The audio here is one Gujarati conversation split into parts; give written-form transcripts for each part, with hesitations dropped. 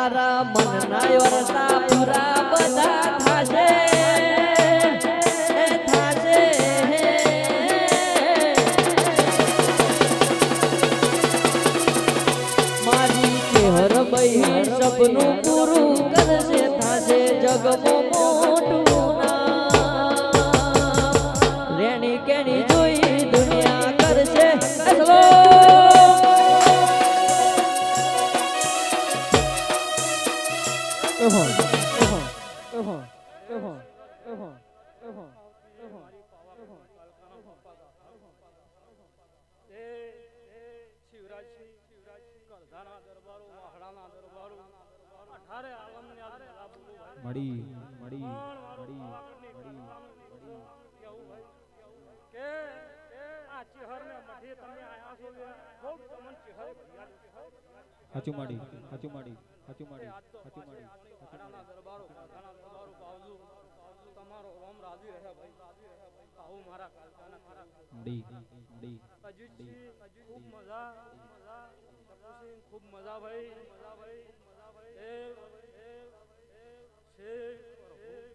મારા મનના વરતા પૂરા બધા થાશે થાશે મારી કેહર બહી સપનું પૂરું કરશે થાશે જગમાં મોટું નામ રેણી કેણી જોઈ દુનિયા કરશે અસલો મળી કે આ ચિહર ને મઠે તમે આયા છો ખૂબ તમને ચિહર હાચું માડી ઘણાના દરબારો બાવજુ તમારો રોમ રાજી રહે ભાઈ આવું મારા કાલકાના મડી ખૂબ મજા ખૂબ મજા ભાઈ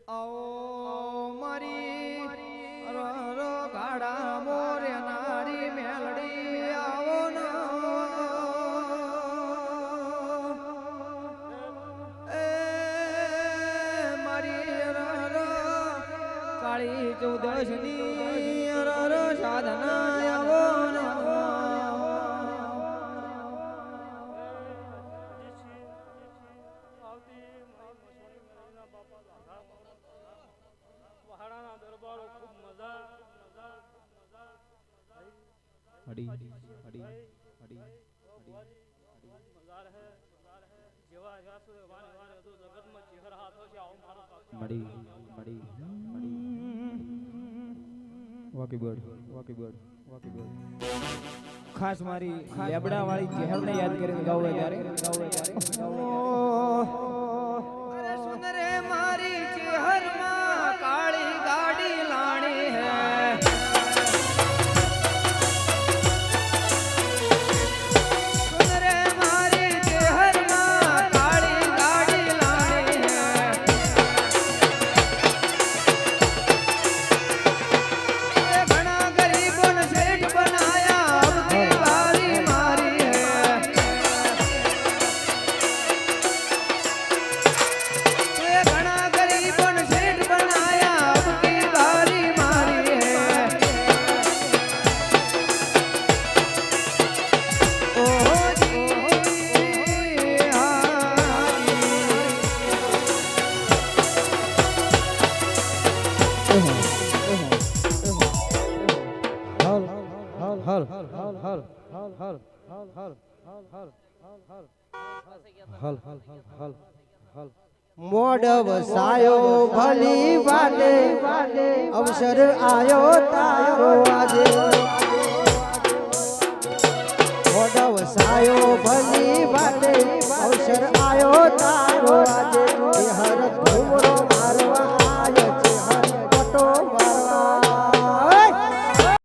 આવો મારી રો ગાડા મોરે નારી મેલડી આવો એ મારી રો કાળી ચૌદશની રો સાધના આવો મડી વાકી બર્ડ ખાસ મારી લેબડા વાળી ચહેરને યાદ કરીને ગાવું ત્યારે અરે સુન રે મારી ચહેરમાં કાળી ગાડી લાણી હે મોડ વસાયો ભલી વાલે અવસર આયો તારો આજે મોડ વસાયો ભલી વાલે અવસર આયો તારો